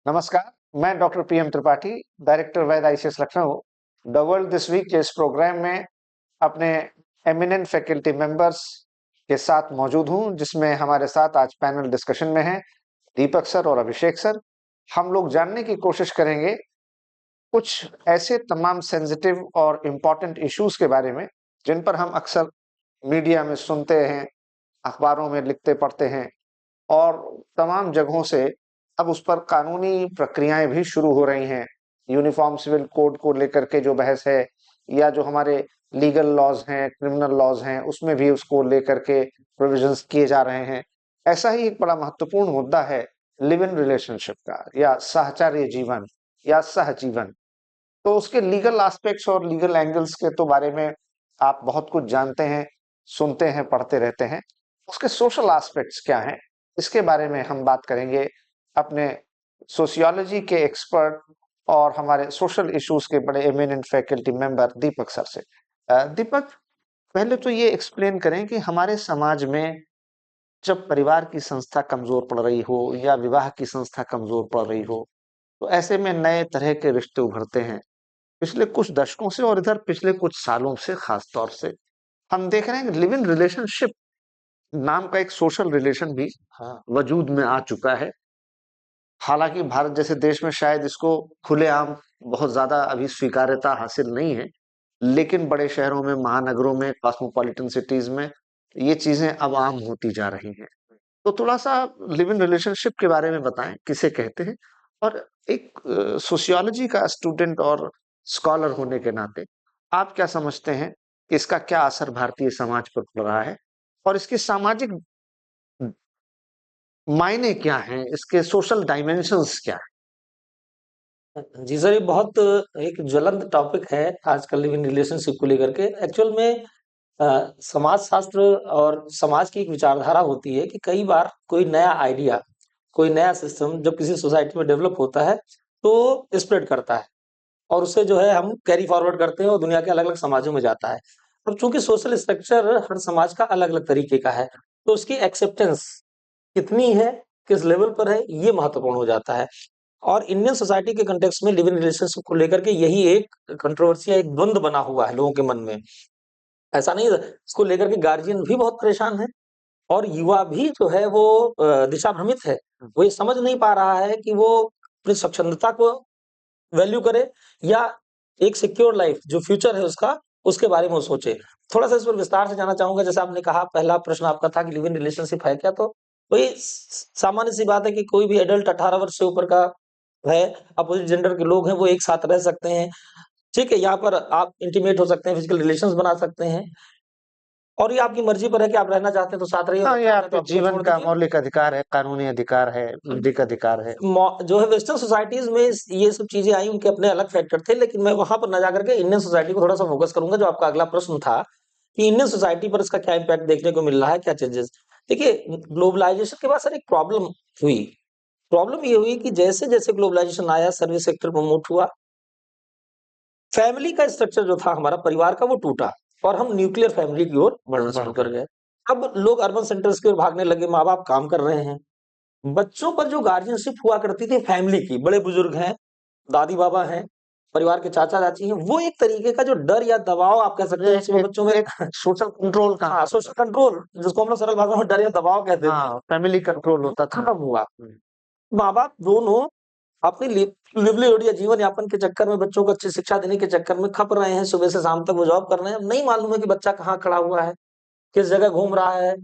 नमस्कार, मैं doctor PM Tripathi, director वैद ICS Lucknow. The world this week के इस प्रोग्राम में अपने एमिनेंट फैकल्टी मेंबर्स के साथ मौजूद हूं, जिसमें हमारे साथ आज पैनल डिस्कशन में हैं दीपक सर और अभिषेक सर। हम लोग जानने की कोशिश करेंगे कुछ ऐसे तमाम सेंसिटिव और इम्पोर्टेंट इश्यूज के बारे में जिन पर हम अक्सर मीडिया में सुनते हैं, अखबारों में लिखते पढ़ते हैं और तमाम जगहों से अब उस पर कानूनी प्रक्रियाएं भी शुरू हो रही हैं। यूनिफॉर्म सिविल कोड को लेकर के जो बहस है या जो हमारे लीगल लॉज हैं, क्रिमिनल लॉज हैं, उसमें भी उसको लेकर के प्रोविजंस किए जा रहे हैं। ऐसा ही एक बड़ा महत्वपूर्ण मुद्दा है लिव इन रिलेशनशिप का या साहचर्य जीवन या सहजीवन। तो उसके लीगल एस्पेक्ट्स और लीगल एंगल्स के तो बारे में आप बहुत कुछ जानते हैं, सुनते हैं, पढ़ते रहते हैं। उसके सोशल एस्पेक्ट्स क्या हैं, इसके बारे में हम बात करेंगे अपने सोशियोलॉजी के एक्सपर्ट और हमारे सोशल इश्यूज के बड़े एमिनेंट फैकल्टी मेंबर दीपक सर से। दीपक, पहले तो ये एक्सप्लेन करें कि हमारे समाज में जब परिवार की संस्था कमजोर पड़ रही हो या विवाह की संस्था कमजोर पड़ रही हो, तो ऐसे में नए तरह के रिश्ते उभरते हैं। पिछले कुछ दशकों से और इधर पिछले कुछ सालों से खास तौर से हम देख रहे हैं कि लिव इन रिलेशनशिप नाम का एक सोशल रिलेशन भी वजूद में आ चुका है। हालांकि भारत जैसे देश में शायद इसको खुलेआम बहुत ज्यादा अभी स्वीकार्यता हासिल नहीं है, लेकिन बड़े शहरों में, महानगरों में, कॉस्मोपॉलिटन सिटीज में ये चीजें अब आम होती जा रही हैं। तो थोड़ा सा लिव इन रिलेशनशिप के बारे में बताएं, किसे कहते हैं, और एक सोशियोलॉजी का स्टूडेंट और स्कॉलर होने के नाते आप क्या समझते हैं कि इसका क्या असर भारतीय समाज पर पड़ रहा है और इसके सामाजिक मायने क्या हैं, इसके सोशल डायमेंशंस क्या जी सर, ये बहुत एक ज्वलंत टॉपिक है आजकल लिव इन रिलेशनशिप को लेकर के। एक्चुअल में समाज शास्त्र और समाज की एक विचारधारा होती है कि कई बार कोई नया आइडिया, कोई नया सिस्टम जब किसी सोसाइटी में डेवलप होता है तो स्प्रेड करता है और उससे जो है हम कैरी फॉरवर्ड करते हैं और दुनिया के अलग अलग समाजों में जाता है। अब चूंकि सोशल स्ट्रक्चर हर समाज का अलग अलग तरीके का है, तो उसकी एक्सेप्टेंस कितनी है, किस लेवल पर है, ये महत्वपूर्ण हो जाता है। और इंडियन सोसाइटी के कंटेक्स्ट में लिव इन रिलेशनशिप को लेकर के यही एक कंट्रोवर्सी, एक द्वंद बना हुआ है लोगों के मन में। ऐसा नहीं है, इसको लेकर के गार्जियन भी बहुत परेशान है और युवा भी जो है वो दिशा भ्रमित है। वो ये समझ नहीं पा रहा है कि वो अपनी स्वच्छंदता को वैल्यू करे या एक सिक्योर लाइफ जो फ्यूचर है उसका, उसके बारे में वो सोचे। थोड़ा सा इस पर विस्तार से जानना चाहूंगा। जैसे आपने कहा, पहला प्रश्न आपका था कि लिव इन रिलेशनशिप है क्या, तो वही सामान्य सी बात है कि कोई भी एडल्ट 18 वर्ष से ऊपर का है, अपोजिट जेंडर के लोग हैं, वो एक साथ रह सकते हैं। ठीक है, यहाँ पर आप इंटीमेट हो सकते हैं, फिजिकल रिलेशंस बना सकते हैं और ये आपकी मर्जी पर है कि आप रहना चाहते हैं तो साथ रहिए, हाँ, ये तो आपके आप जीवन छोड़ का दीजिए। मौलिक अधिकार है, कानूनी अधिकार है, मौलिक अधिकार है। जो है वेस्टर्न सोसाइटीज में ये सब चीजें आई, उनके अपने अलग फैक्टर थे, लेकिन मैं वहां पर न जाकर के इंडियन सोसाइटी को थोड़ा सा फोकस करूंगा। जो आपका अगला प्रश्न था कि इंडियन सोसाइटी पर इसका क्या इम्पैक्ट देखने को मिल रहा है, क्या चेंजेस। देखिए, ग्लोबलाइजेशन के बाद सर एक प्रॉब्लम हुई। प्रॉब्लम ये हुई कि जैसे जैसे ग्लोबलाइजेशन आया, सर्विस सेक्टर प्रमोट हुआ, फैमिली का स्ट्रक्चर जो था हमारा परिवार का, वो टूटा और हम न्यूक्लियर फैमिली की ओर बढ़ना शुरू कर गए। अब लोग अर्बन सेंटर्स की ओर भागने लगे, माँ बाप काम कर रहे हैं। बच्चों पर जो गार्जियनशिप हुआ करती थी फैमिली की, बड़े बुजुर्ग हैं, दादी बाबा हैं, परिवार के चाचा चाची हैं, वो एक तरीके का जो डर या दबाव आप कह सकते हैं उसमें बच्चों में सोशल कंट्रोल का, हाँ, सोशल कंट्रोल, जिसको हम लोग सरल भाषा में डर या दबाव कहते थे, हाँ, फैमिली कंट्रोल होता था। खत्म हुआ। माँ बाप दोनों अपनी लिवलीहुड या जीवन यापन के चक्कर में, बच्चों को अच्छी शिक्षा देने के चक्कर में खप रहे हैं, सुबह से शाम तक वो जॉब कर रहे हैं। अब नहीं मालूम है कि बच्चा कहाँ खड़ा हुआ है, किस जगह घूम रहा है,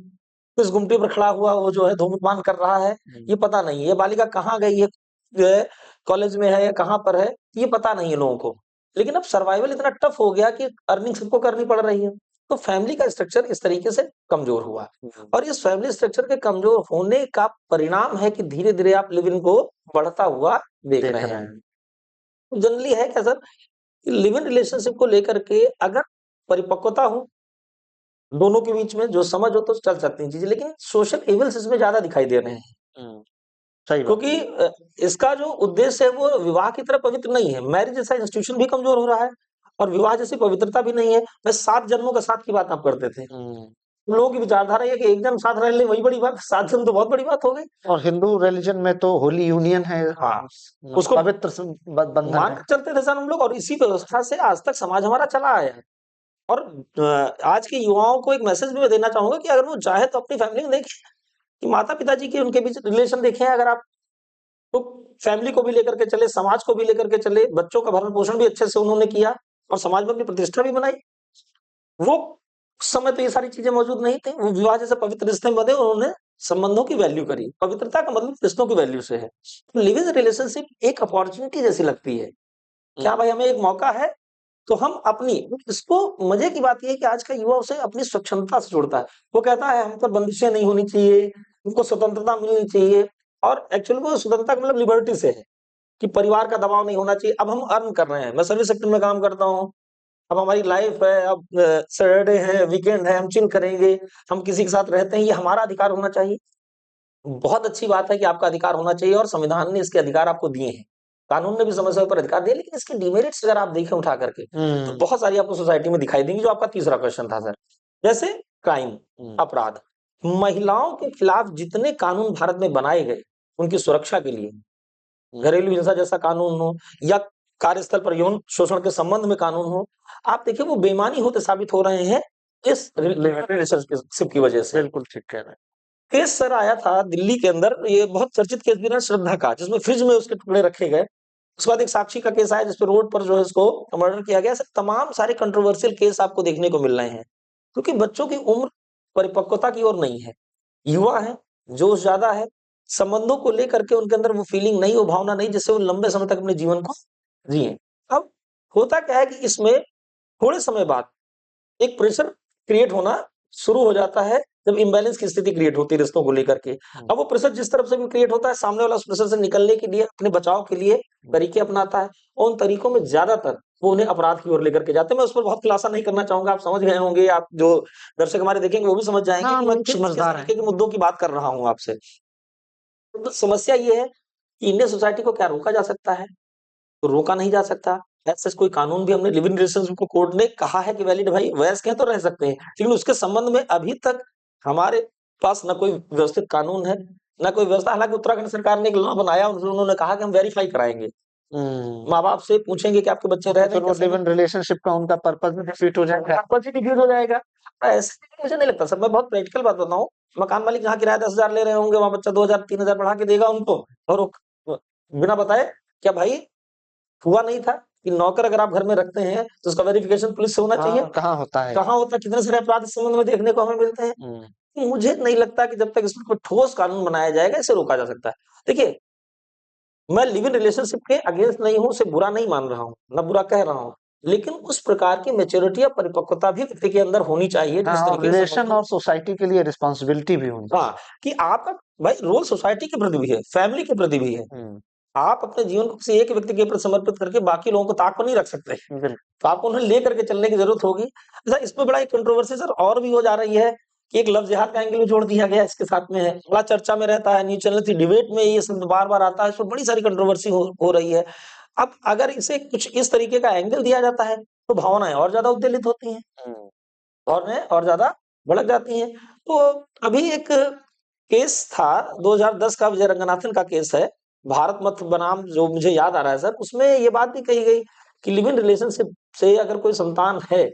किस गुमटी पर खड़ा हुआ वो जो है धूम्रपान कर रहा है, ये पता नहीं है। ये बालिका कहाँ गई है, जो है कॉलेज में है या कहाँ पर है, ये पता नहीं है लोगों को। लेकिन अब सर्वाइवल इतना टफ हो गया कि अर्निंग सबको करनी पड़ रही है, तो फैमिली का स्ट्रक्चर इस तरीके से कमजोर हुआ। और इस फैमिली स्ट्रक्चर के कमजोर होने का परिणाम है कि धीरे धीरे आप लिव इन को बढ़ता हुआ देख रहे हैं। जनरली है क्या सर, लिव इन रिलेशनशिप को लेकर के अगर परिपक्वता हो दोनों के बीच में, जो समझ हो, तो चल सकती हैं चीजें, लेकिन सोशल इविल्स इसमें ज्यादा दिखाई दे रहे हैं। सही बात। क्योंकि इसका जो उद्देश्य है वो विवाह की तरह पवित्र नहीं है। मैरिज जैसा इंस्टीट्यूशन भी कमजोर हो रहा है और विवाह जैसी पवित्रता भी नहीं है। मैं 7 जन्मों का साथ की बात आप करते थे, उन लोगों की विचारधारा ये कि एक जन साथ रह ले वही बड़ी बात, 7 जन तो बहुत बड़ी बात हो गई। और हिंदू रिलीजन में तो होली यूनियन है, हाँ, उसको पवित्र बंधन मान है। कर चलते थे सर हम लोग, और इसी व्यवस्था से आज तक समाज हमारा चला आया है। और आज के युवाओं को एक मैसेज भी मैं देना चाहूंगा कि अगर वो चाहे तो अपनी फैमिली में देखें कि माता पिता जी के उनके बीच रिलेशन देखें, अगर आप तो फैमिली को भी लेकर के चले, समाज को भी लेकर के चले, बच्चों का भरण पोषण भी अच्छे से उन्होंने किया और समाज में अपनी प्रतिष्ठा भी बनाई। वो उस समय तो ये सारी चीजें मौजूद नहीं थी, वो विवाह जैसे पवित्र रिश्ते में बंधे, उन्होंने संबंधों की वैल्यू करी। पवित्रता का मतलब रिश्तों की वैल्यू से है। लिव इन रिलेशनशिप एक अपॉर्चुनिटी जैसी लगती है, क्या भाई हमें एक मौका है तो हम अपनी, इसको मजे की बात यह है कि आज का युवा उसे अपनी स्वच्छंदता से जोड़ता है। वो कहता है हम पर बंदिशें नहीं होनी चाहिए, उनको स्वतंत्रता मिलनी चाहिए। और एक्चुअली वो स्वतंत्रता का मतलब लिबर्टी से है कि परिवार का दबाव नहीं होना चाहिए। अब हम अर्न कर रहे हैं, मैं सर्विस सेक्टर में काम करता हूँ, अब हमारी लाइफ है, अब सैटरडे है, वीकेंड है, हम चिल करेंगे, हम किसी के साथ रहते हैं, ये हमारा अधिकार होना चाहिए। बहुत अच्छी बात है कि आपका अधिकार होना चाहिए और संविधान ने इसके अधिकार आपको दिए हैं, कानून ने भी समय समय पर अधिकार दिए, लेकिन इसके डिमेरिट्स अगर आप देखें उठा करके तो बहुत सारी आपको सोसाइटी में दिखाई देंगी। जो आपका तीसरा क्वेश्चन था सर, जैसे क्राइम, अपराध, महिलाओं के खिलाफ जितने कानून भारत में बनाए गए उनकी सुरक्षा के लिए, घरेलू हिंसा जैसा कानून हो या कार्यस्थल पर यौन शोषण के संबंध में कानून हो, आप देखिए वो बेईमानी होते साबित हो रहे हैं इस रिलेशनशिप की वजह से। बिल्कुल ठीक कह रहे हैं। केस सर आया था दिल्ली के अंदर, ये बहुत चर्चित केस भी रहा, श्रद्धा का, जिसमें फ्रिज में उसके टुकड़े रखे गए। उसके बाद एक साक्षी का केस आया जिसपे रोड पर जो है इसको मर्डर किया गया। सर तमाम सारे कंट्रोवर्शियल केस आपको देखने को मिल रहे हैं, क्योंकि बच्चों की उम्र परिपक्वता की ओर नहीं है, युवा है, जोश ज्यादा है, संबंधों को लेकर के उनके अंदर वो फीलिंग नहीं, वो भावना नहीं जिससे वो लंबे समय तक अपने जीवन को जिए। अब होता क्या है कि इसमें थोड़े समय बाद एक प्रेशर क्रिएट होना शुरू हो जाता है, जब इम्बैलेंस की स्थिति क्रिएट होती है रिश्तों को लेकर के। अब वो प्रेशर जिस तरफ से भी क्रिएट होता है, सामने वाला उस प्रेशर से निकलने के लिए, अपने बचाव के लिए तरीके अपनाता है, और उन तरीकों में ज्यादातर वो उन्हें अपराध की ओर लेकर के जाते हैं। मैं उस पर बहुत खुलासा नहीं करना चाहूंगा, आप समझ गए होंगे, आप जो दर्शक हमारे देखेंगे वो भी समझ जाएंगे हाँ, कि मैं लोग किस समझदार हैं। तरीके के मुद्दों की बात कर रहा हूँ आपसे। तो समस्या ये है कि इंडियन सोसाइटी को क्या रोका जा सकता है? तो रोका नहीं जा सकता। ऐसा कोई कानून भी हमने लिव इन रिलेशनशिप को कोर्ट ने कहा है कि वैलिड, भाई वयस्क हैं तो रह सकते हैं, लेकिन उसके संबंध में अभी तक हमारे पास न कोई व्यवस्थित कानून है, न कोई व्यवस्था। हालांकि उत्तराखंड सरकार ने एक लॉ बनाया, उन्होंने कहा कि हम वेरीफाई कराएंगे, माँ बाप से पूछेंगे कि आपके बच्चे रह रहे फिर हैं वो कैसे लिव इन रिलेशनशिप का उनका पर्पज भी डिफीट हो जाएगा। डिफ्यूज हो जाएगा। ऐसे मुझे नहीं लगता सर, मैं बहुत प्रैक्टिकल बात बताऊं, मकान मालिक जहाँ किराया 10,000 ले रहे होंगे, वहां बच्चा 2,000 3,000 बढ़ा के देगा उनको, और बिना बताए, क्या भाई हुआ नहीं था कि नौकर अगर आप घर में रखते हैं तो उसका वेरिफिकेशन पुलिस से होना चाहिए? कहाँ होता है? कहाँ होता है? कितने सारे अपराध इस संबंध में देखने को हमें मिलते हैं। मुझे नहीं लगता कि जब तक इसमें कोई ठोस कानून बनाया जाएगा इसे रोका जा सकता है। देखिए, मैं लिव इन रिलेशनशिप के अगेंस्ट नहीं हूं, उसे बुरा नहीं मान रहा हूं, ना बुरा कह रहा हूं, लेकिन उस प्रकार की मेच्योरिटी या परिपक्वता भी व्यक्ति के अंदर होनी चाहिए जिस हाँ, और तरीके से रिलेशन और सोसाइटी के लिए रिस्पॉन्सिबिलिटी भी होनी हाँ, कि आपका भाई रोल सोसाइटी के प्रति भी है, फैमिली के प्रति भी है। चाहिए। आप अपने जीवन को किसी एक व्यक्ति के प्रति समर्पित करके बाकी लोगों को ताक पर नहीं रख सकते, बिल्कुल। तो आपको उन्हें लेकर के चलने की जरूरत होगी। अच्छा, इसमें बड़ा एक कंट्रोवर्सी सर और भी हो जा रही है कि एक लव जिहाद का एंगल भी जोड़ दिया गया इसके साथ में है, बड़ा चर्चा में रहता है, न्यूज चैनल की डिबेट में ये शब्द बार बार आता है, इसमें बड़ी सारी कंट्रोवर्सी हो रही है। अब अगर इसे कुछ इस तरीके का एंगल दिया जाता है तो भावनाएं और ज्यादा उद्वेलित होती हैं, और ज्यादा भड़क जाती हैं। तो अभी एक केस था 2010 का, विजय रंगनाथन का केस है, भारत मत बनाम, जो मुझे याद आ रहा है सर, उसमें ये बात भी कही गई कि लिव इन रिलेशनशिप से अगर कोई संतान है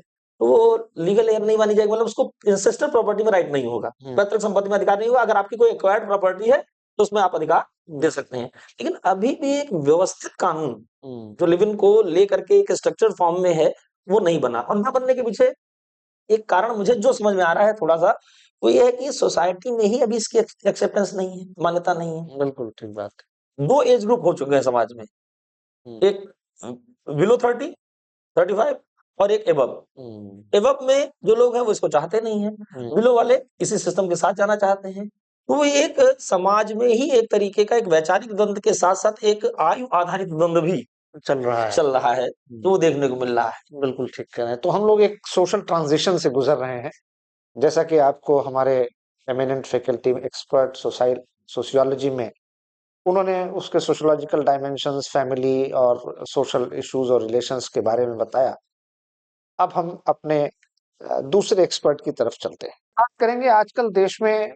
तो वो लीगल एयर नहीं मानी जाएगी, मतलब उसको इंसेस्टर प्रॉपर्टी में राइट नहीं होगा, पैतृक संपत्ति में अधिकार नहीं होगा। अगर आपकी कोई एक्वायर्ड प्रॉपर्टी है तो उसमें आप अधिकार दे सकते हैं। लेकिन अभी भी एक व्यवस्थित कानून जो लिव इन को लेकर के एक स्ट्रक्चर्ड फॉर्म में है वो नहीं बना, और ना बनने के पीछे एक कारण मुझे जो समझ में आ रहा है थोड़ा सा, वो ये है कि सोसाइटी में ही अभी इसकी एक्सेप्टेंस नहीं है, मान्यता नहीं है। बिल्कुल ठीक बात दो एज ग्रुप हो चुके हैं समाज में, एक बिलो 30 35 और एक एबव। एबव में जो लोग हैं वो इसको चाहते नहीं है, बिलो वाले इसी सिस्टम के साथ जाना चाहते हैं। तो वो एक समाज में ही एक तरीके का एक वैचारिक द्वंद के साथ साथ एक आयु आधारित द्वंद भी चल रहा है, जो देखने को मिल रहा है। बिल्कुल ठीक कह रहे हैं। तो हम लोग एक सोशल ट्रांजिशन से गुजर रहे हैं, जैसा कि आपको हमारे एमिनेंट फैकल्टी एक्सपर्ट सोशियोलॉजी में उन्होंने उसके सोशियोलॉजिकल डायमेंशंस, फैमिली और सोशल इश्यूज और रिलेशंस के बारे में बताया। अब हम अपने दूसरे एक्सपर्ट की तरफ चलते हैं। बात करेंगे आजकल देश में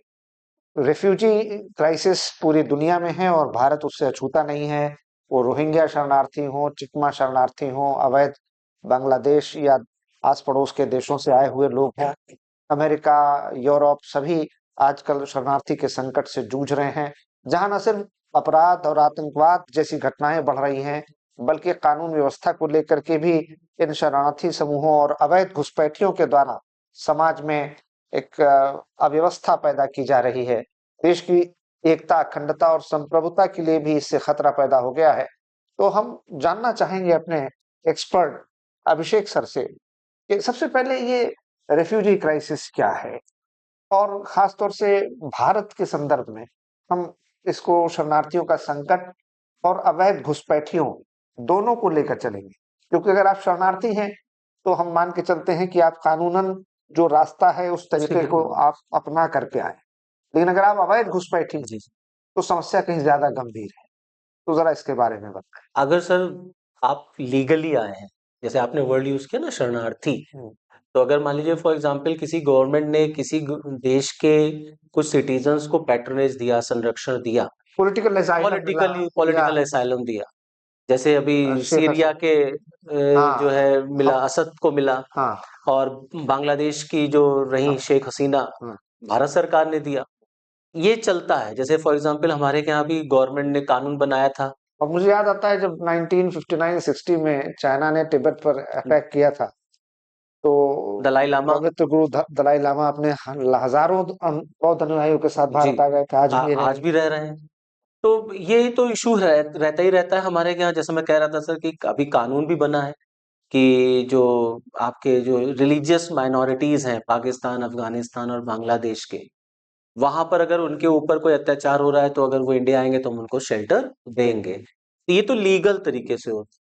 रेफ्यूजी क्राइसिस पूरी दुनिया में है और भारत उससे अछूता नहीं है। वो रोहिंग्या शरणार्थी हों, चिकमा शरणार्थी हों, अवैध बांग्लादेश या आस पड़ोस के देशों से आए हुए लोग हों, अमेरिका, यूरोप सभी आजकल शरणार्थी के संकट से जूझ रहे हैं, जहां न सिर्फ अपराध और आतंकवाद जैसी घटनाएं बढ़ रही हैं, बल्कि कानून व्यवस्था को लेकर के भी इन शरणार्थी समूहों और अवैध घुसपैठियों के द्वारा समाज में एक अव्यवस्था पैदा की जा रही है। देश की एकता, अखंडता और संप्रभुता के लिए भी इससे खतरा पैदा हो गया है। तो हम जानना चाहेंगे अपने एक्सपर्ट अभिषेक सर से कि सबसे पहले ये रेफ्यूजी क्राइसिस क्या है और खास तौर से भारत के संदर्भ में हम इसको शरणार्थियों का संकट और अवैध घुसपैठियों दोनों को लेकर चलेंगे, क्योंकि अगर आप शरणार्थी हैं तो हम मान के चलते हैं कि आप कानूनन जो रास्ता है उस तरीके को आप अपना करके आए, लेकिन अगर आप अवैध घुसपैठी हैं तो समस्या कहीं ज्यादा गंभीर है। तो जरा इसके बारे में बताएं। अगर सर आप लीगली आए हैं, जैसे आपने वर्ड यूज किया ना शरणार्थी, तो अगर मान लीजिए फॉर एग्जांपल किसी गवर्नमेंट ने किसी देश के कुछ सिटीजन्स को पैट्रोनेज दिया, संरक्षण दिया, पॉलिटिकल असाइलम दिया, जैसे अभी सीरिया के जो है मिला, असद को मिला, और बांग्लादेश की जो रही शेख हसीना, भारत सरकार ने दिया, ये चलता है। जैसे फॉर एग्जांपल हमारे यहाँ भी गवर्नमेंट ने कानून बनाया था, और मुझे याद आता है जब 1959-60 में चाइना ने तिब्बत पर अटैक किया था, तो दलाई लामा, पवित्र गुरु दलाई लामा अपने हजारों बौद्ध अनुयायियों के साथ भारत आ गए थे, आज भी रह रहे हैं। तो ये तो इशू रहता ही रहता है हमारे यहाँ। जैसे मैं कह रहा था सर कि अभी कानून भी बना है कि जो आपके जो रिलीजियस माइनॉरिटीज हैं पाकिस्तान, अफगानिस्तान और बांग्लादेश के, वहां पर अगर उनके ऊपर कोई अत्याचार हो रहा है तो अगर वो इंडिया आएंगे तो हम उनको शेल्टर देंगे। तो ये तो लीगल तरीके से होता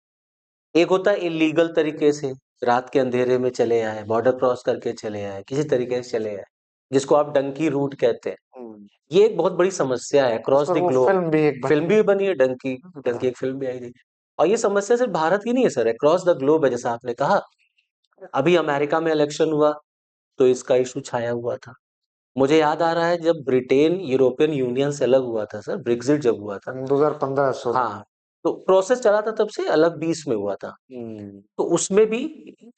है। एक होता है इलीगल तरीके से, रात के अंधेरे में चले आए, बॉर्डर क्रॉस करके चले आए, किसी तरीके से चले आए, जिसको आप डंकी रूट कहते हैं। ये एक बहुत बड़ी समस्या है अक्रॉस द ग्लोब। फिल्म भी बनी है डंकी, एक फिल्म भी आई थी। और ये समस्या सिर्फ भारत की नहीं है सर, अक्रॉस द ग्लोब है। जैसा आपने कहा, अभी अमेरिका में इलेक्शन हुआ तो इसका इशू छाया हुआ था। मुझे याद आ रहा है जब ब्रिटेन यूरोपियन यूनियन से अलग हुआ था सर, ब्रेक्जिट जब हुआ था 2015। हाँ, तो प्रोसेस चला था तब से, अलग 20 में हुआ था। तो उसमें भी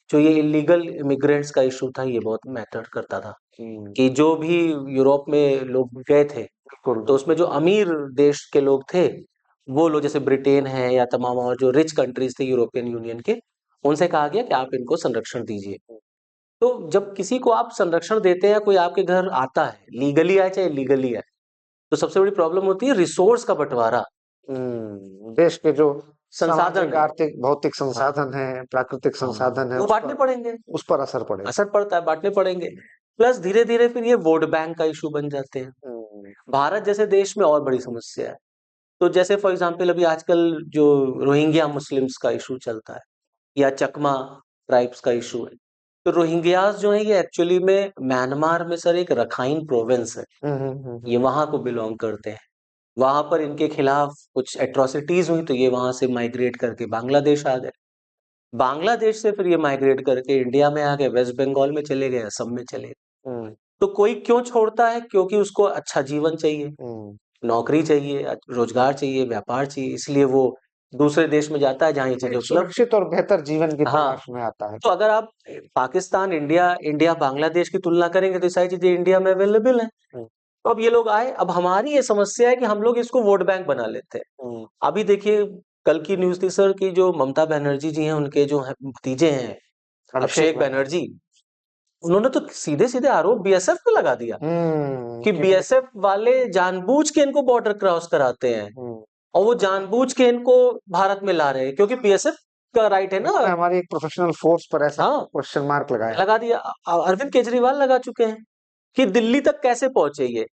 जो ये इलीगल इमिग्रेंट्स का इशू था, ये बहुत मैटर करता था कि जो भी यूरोप में लोग गए थे, तो उसमें जो अमीर देश के लोग थे, वो लोग जैसे ब्रिटेन है या तमाम और जो रिच कंट्रीज थे यूरोपियन यूनियन के, उनसे कहा गया कि आप इनको संरक्षण दीजिए। तो जब किसी को आप संरक्षण देते हैं, कोई आपके घर आता है, लीगली आए चाहे इलीगली आए, तो सबसे बड़ी प्रॉब्लम होती है रिसोर्स का बंटवारा। देश के जो संसाधन, आर्थिक भौतिक संसाधन है, प्राकृतिक संसाधन है, वो बांटने पड़ेंगे, उस पर असर पड़ता है, बांटने पड़ेंगे। प्लस धीरे धीरे फिर ये वोट बैंक का इशू बन जाते हैं। भारत जैसे देश में और बड़ी समस्या है। तो जैसे फॉर एग्जांपल अभी आजकल जो रोहिंग्या मुस्लिम्स का इशू चलता है या चकमा ट्राइब्स का इशू है, तो रोहिंग्यास जो है ये एक्चुअली में म्यांमार में सर एक रखाइन प्रोविंस है, ये वहां को बिलोंग करते हैं। वहां पर इनके खिलाफ कुछ एट्रोसिटीज हुई तो ये वहां से माइग्रेट करके बांग्लादेश आ गए, बांग्लादेश से फिर ये माइग्रेट करके इंडिया में आ गए, वेस्ट बंगाल में चले गए, असम में चले गए। तो कोई क्यों छोड़ता है? क्योंकि उसको अच्छा जीवन चाहिए, नौकरी चाहिए, रोजगार चाहिए, व्यापार चाहिए, इसलिए वो दूसरे देश में जाता है जहाँ ये चीजें सुरक्षित और बेहतर जीवन की तलाश में आता है। तो अगर आप पाकिस्तान, इंडिया बांग्लादेश की तुलना करेंगे तो सारी चीजें इंडिया में अवेलेबल है। तो अब ये लोग आए, अब हमारी ये समस्या है कि हम लोग इसको वोट बैंक बना लेते हैं। अभी देखिए कल की न्यूज थी सर की जो ममता बनर्जी जी हैं, उनके जो भतीजे हैं अभिषेक बनर्जी, उन्होंने तो सीधे सीधे आरोप बीएसएफ पे लगा दिया कि बीएसएफ वाले जानबूझ के इनको बॉर्डर क्रॉस कराते हैं और वो जानबूझ के इनको भारत में ला रहे हैं, क्योंकि बीएसएफ का राइट है ना, हमारी एक प्रोफेशनल फोर्स पर ऐसा क्वेश्चन मार्क लगा दिया। अरविंद केजरीवाल लगा चुके हैं कि दिल्ली तक कैसे पहुंचे ये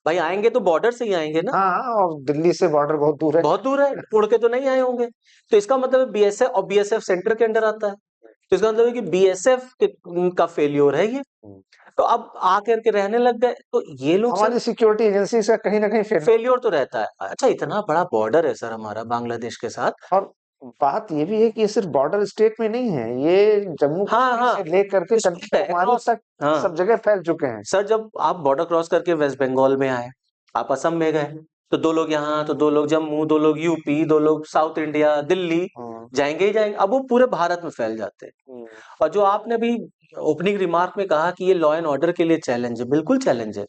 भाई, आएंगे तो बॉर्डर से ही आएंगे ना। हाँ, और दिल्ली से बॉर्डर बहुत दूर है, उड़ के तो नहीं आए होंगे। तो इसका मतलब बीएसएफ, और बीएसएफ सेंटर के अंडर आता है, तो इसका मतलब है कि बीएसएफ का फेल्योर है ये। तो अब आकर के रहने लग गए, तो ये लोग हमारी सिक्योरिटी एजेंसी का कहीं ना कहीं फेल्योर तो रहता है। अच्छा, इतना बड़ा बॉर्डर है सर हमारा बांग्लादेश के साथ, और बात ये भी है कि ये सिर्फ बॉर्डर स्टेट में नहीं है, ये जम्मू हाँ हाँ से लेकर के स्टेट है कन्याकुमारी across। तक हाँ सब जगह फैल चुके हैं। सर, जब आप बॉर्डर क्रॉस करके वेस्ट बंगाल में आए, आप असम में गए, तो 2 लोग यहाँ, तो 2 लोग जम्मू, 2 लोग यूपी, 2 लोग साउथ इंडिया, दिल्ली, हाँ। जाएंगे ही जाएंगे। अब वो पूरे भारत में फैल जाते हैं। हम्म। और जो आपने अभी ओपनिंग रिमार्क में कहा कि ये लॉ एंड ऑर्डर के लिए चैलेंज है, बिल्कुल चैलेंज है।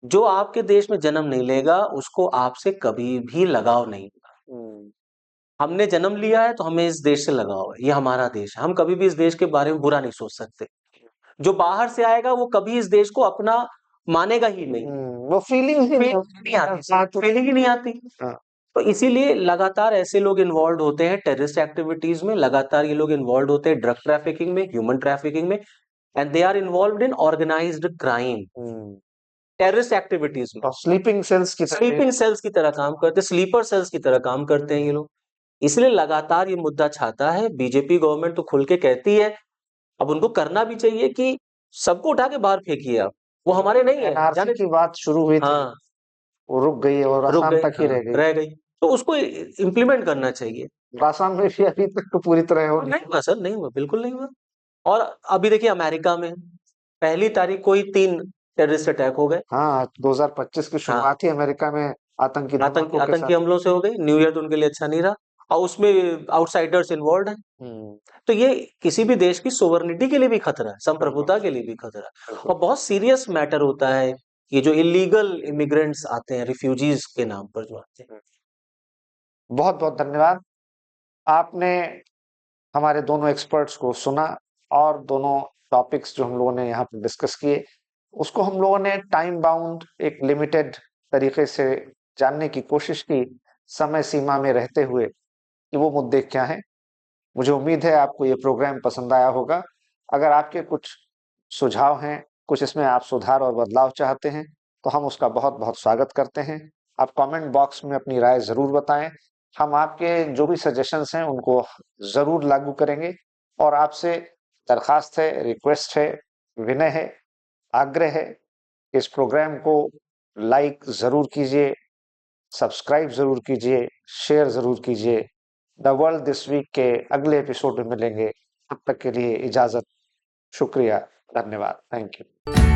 जो आपके देश में जन्म नहीं लेगा, उसको आपसे कभी भी लगाव नहीं होगा। हम्म। हमने जन्म लिया है तो हमें इस देश से लगाव है, ये हमारा देश है, हम कभी भी इस देश के बारे में बुरा नहीं सोच सकते। जो बाहर से आएगा वो कभी इस देश को अपना मानेगा ही नहीं, वो फीलिंग ही नहीं फीलिंग नहीं आती, साथ। फीलिंग ही नहीं आती। हाँ। तो इसीलिए लगातार ऐसे लोग इन्वॉल्व होते हैं टेररिस्ट एक्टिविटीज में, लगातार ये लोग इन्वॉल्व होते हैं ड्रग ट्रैफिकिंग में, ह्यूमन ट्रैफिकिंग में, and they are involve in organised crime, terrorist activities में। और स्लीपिंग सेल्स की तरह। स्लीपिंग सेल्स की तरह काम करते हैं, स्लीपर सेल्स की तरह काम करते हैं ये लोग। इसलिए लगातार ये मुद्दा छाता है। बीजेपी गवर्नमेंट तो खुल के कहती है, अब उनको करना भी चाहिए कि सबको उठा के बाहर फेंकिए आप, वो हमारे नहीं है, एनआरसी जाने। की बात शुरू हुई थी, हाँ, वो रुक गई और रुक असम गई, तक ही हाँ, रह गई। रह गई। तो उसको इम्प्लीमेंट करना चाहिए। असम में भी अभी तक तो पूरी तरह हो और नहीं। नहीं हुआ सर, नहीं हुआ, बिल्कुल नहीं हुआ। और अभी देखिए अमेरिका में 1 तारीख को ही 3 टेररिस्ट अटैक हो गए। हाँ, 2025 की हाँ, शुरुआत ही अमेरिका में आतंकी आतंकी धमाकों के आतंकी साथ। हमलों से हो गई। न्यू ईयर तो उनके लिए अच्छा नहीं रहा, और उसमें आउटसाइडर्स इन्वॉल्व हैं। हम्म। तो ये किसी भी देश की सोवर्निटी के लिए भी खतरा है, बिल्कुल संप्रभुता के लिए भी खतरा है, बिल्कुल। और बहुत सीरियस मैटर होता है। ये जो इलीगल इमिग्रेंट्स आते हैं, रिफ्यूजीज के नाम पर जो आते हैं। बहुत बहुत धन्यवाद। आपने हमारे दोनों एक्सपर्ट्स को सुना और दोनों टॉपिक्स जो हम लोगों ने यहाँ पर डिस्कस किए, उसको हम लोगों ने टाइम बाउंड एक लिमिटेड तरीके से जानने की कोशिश की, समय सीमा में रहते हुए, कि वो मुद्दे क्या हैं। मुझे उम्मीद है आपको ये प्रोग्राम पसंद आया होगा। अगर आपके कुछ सुझाव हैं, कुछ इसमें आप सुधार और बदलाव चाहते हैं, तो हम उसका बहुत बहुत स्वागत करते हैं। आप कमेंट बॉक्स में अपनी राय जरूर बताएं। हम आपके जो भी सजेशंस हैं उनको जरूर लागू करेंगे, और आपसे दरखास्त है, रिक्वेस्ट है, विनय है, आग्रह है, इस प्रोग्राम को लाइक जरूर कीजिए, सब्सक्राइब जरूर कीजिए, शेयर जरूर कीजिए। द वर्ल्ड दिस वीक के अगले एपिसोड में मिलेंगे, तब तक के लिए इजाजत। शुक्रिया, धन्यवाद, थैंक यू।